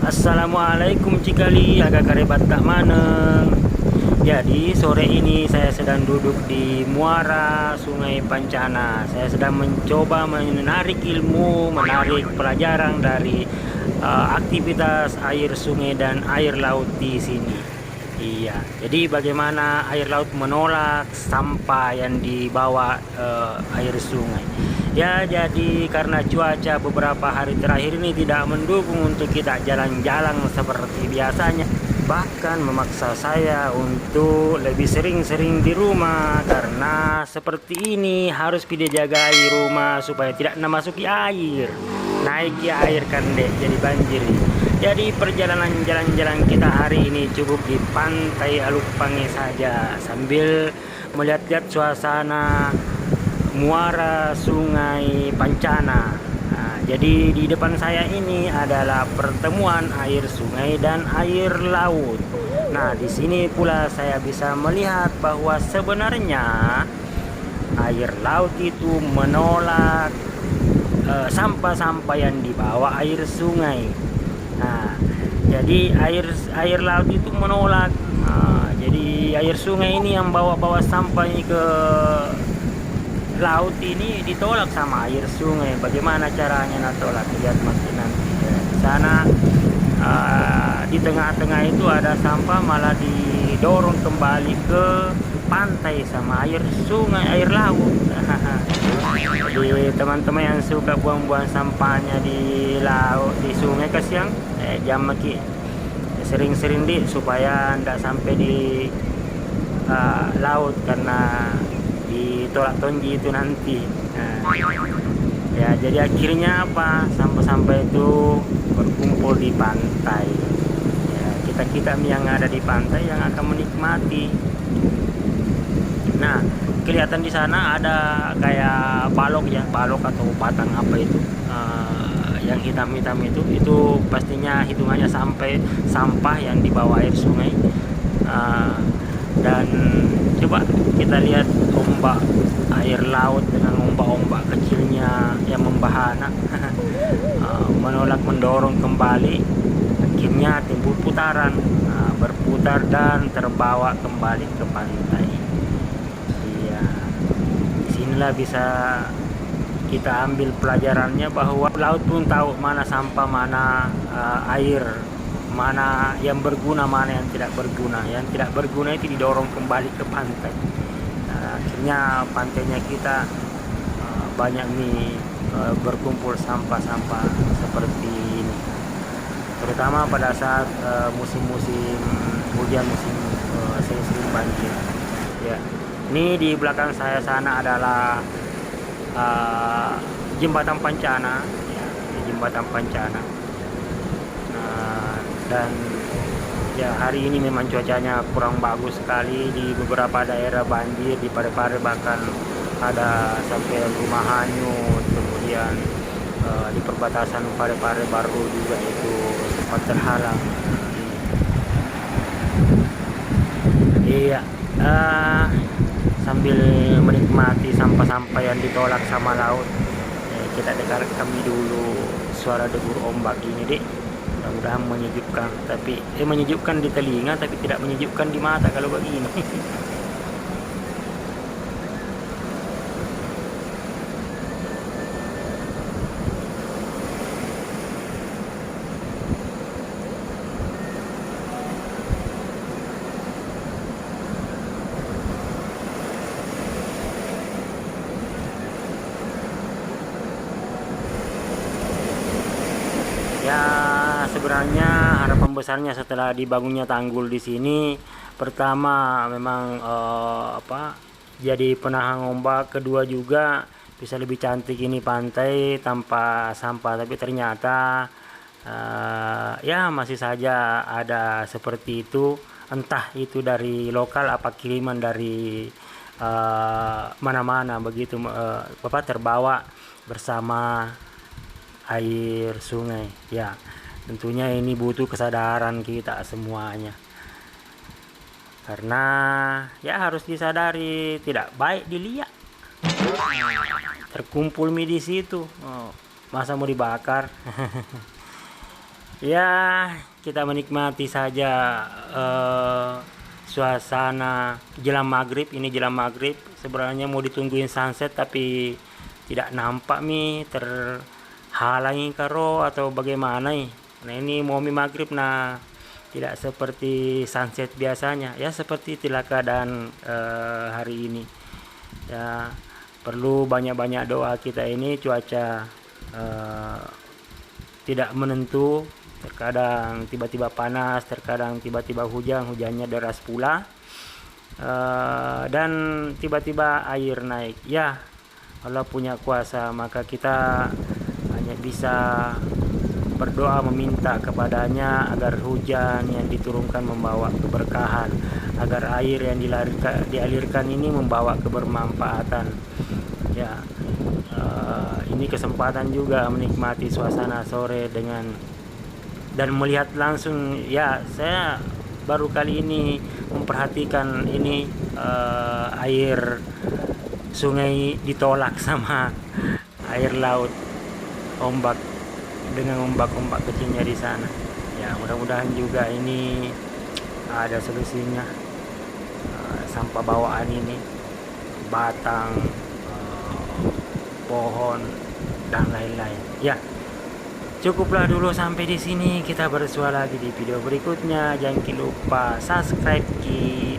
Assalamualaikum cikali agak karebat tak maneng. Jadi sore ini saya sedang duduk di muara Sungai Pancana. Saya sedang mencoba menarik ilmu, menarik pelajaran dari aktivitas air sungai dan air laut di sini. Iya, jadi bagaimana air laut menolak sampah yang dibawa air sungai. Ya, jadi karena cuaca beberapa hari terakhir ini tidak mendukung untuk kita jalan-jalan seperti biasanya, bahkan memaksa saya untuk lebih sering-sering di rumah karena seperti ini harus pilih jagai rumah supaya tidak masuki air. Naik ya air kan dek, jadi banjir. Jadi perjalanan jalan-jalan kita hari ini cukup di pantai Alupangi saja sambil melihat-lihat suasana muara Sungai Pancana. Nah, jadi di depan saya ini adalah pertemuan air sungai dan air laut. Nah, di sini pula saya bisa melihat bahwa sebenarnya air laut itu menolak sampah-sampah yang dibawa air sungai. Nah, jadi air laut itu menolak. Jadi air sungai ini yang bawa-bawa sampah ini ke laut ini ditolak sama air sungai. Bagaimana caranya tolak? Lihat masih nanti di sana di tengah-tengah itu ada sampah malah didorong kembali ke pantai sama air sungai, air laut. Jadi teman-teman yang suka buang-buang sampahnya di laut, di sungai kasihan, jangan maki sering-sering supaya tidak sampai di laut karena ditolak tonji itu nanti. Nah, ya jadi akhirnya apa, sampah-sampah itu berkumpul di pantai. Ya, kita yang ada di pantai yang akan menikmati. Nah, kelihatan di sana ada kayak balok ya, balok atau batang apa itu, yang hitam-hitam itu pastinya hitungannya sampai sampah yang dibawa air sungai. Dan coba kita lihat ombak air laut dengan ombak-ombak kecilnya yang membahana menolak mendorong kembali, akhirnya timbul putaran, berputar dan terbawa kembali ke pantai. Iya, disinilah bisa kita ambil pelajarannya bahwa laut pun tahu mana sampah, mana air, mana yang berguna, mana yang tidak berguna. Yang tidak berguna itu didorong kembali ke pantai. Nah, akhirnya pantainya kita banyak nih berkumpul sampah-sampah seperti ini, terutama pada saat musim-musim hujan, musim sering-sering banjir. Ya, ini di belakang saya sana adalah jembatan Pancana, ya, jembatan Pancana. Dan ya hari ini memang cuacanya kurang bagus sekali, di beberapa daerah banjir, di Parepare bahkan ada sampai rumah hanyut, kemudian di perbatasan Parepare baru juga itu sempat terhalang. Iya, sambil menikmati sampah-sampah yang ditolak sama laut, kita dengarkan dulu suara debur ombak ini dek. Mudah-mudahan menyejukkan, tapi menyejukkan di telinga tapi tidak menyejukkan di mata kalau begini. Ya, sebenarnya harapan besarnya setelah dibangunnya tanggul di sini, pertama memang jadi penahan ombak, kedua juga bisa lebih cantik ini pantai tanpa sampah. Tapi ternyata ya masih saja ada seperti itu, entah itu dari lokal apa kiriman dari mana-mana begitu, terbawa bersama air sungai. Ya, tentunya ini butuh kesadaran kita semuanya, karena ya harus disadari tidak baik dilihat terkumpul mie di situ. Masa mau dibakar? Ya, kita menikmati saja suasana jelang maghrib. Ini jelang maghrib. Sebenarnya mau ditungguin sunset tapi tidak nampak mi, terhalangi karo atau bagaimana nih. Nah ini mau mi maghrib, nah tidak seperti sunset biasanya. Ya seperti itulah keadaan hari ini. Ya perlu banyak-banyak doa kita ini. Cuaca eh, tidak menentu, terkadang tiba-tiba panas, terkadang tiba-tiba hujannya deras pula. Dan tiba-tiba air naik. Ya Allah punya kuasa, maka kita hanya bisa berdoa meminta kepadanya agar hujan yang diturunkan membawa keberkahan, agar air yang dialirkan ini membawa kebermanfaatan. Ya, ini kesempatan juga menikmati suasana sore dan melihat langsung. Ya, saya baru kali ini memperhatikan ini air sungai ditolak sama air laut, ombak dengan ombak-ombak kecilnya di sana. Ya, mudah-mudahan juga ini ada solusinya. Sampah bawaan ini, batang, pohon dan lain-lain. Ya, cukuplah dulu sampai di sini. Kita bersua lagi di video berikutnya. Jangan lupa subscribe ki.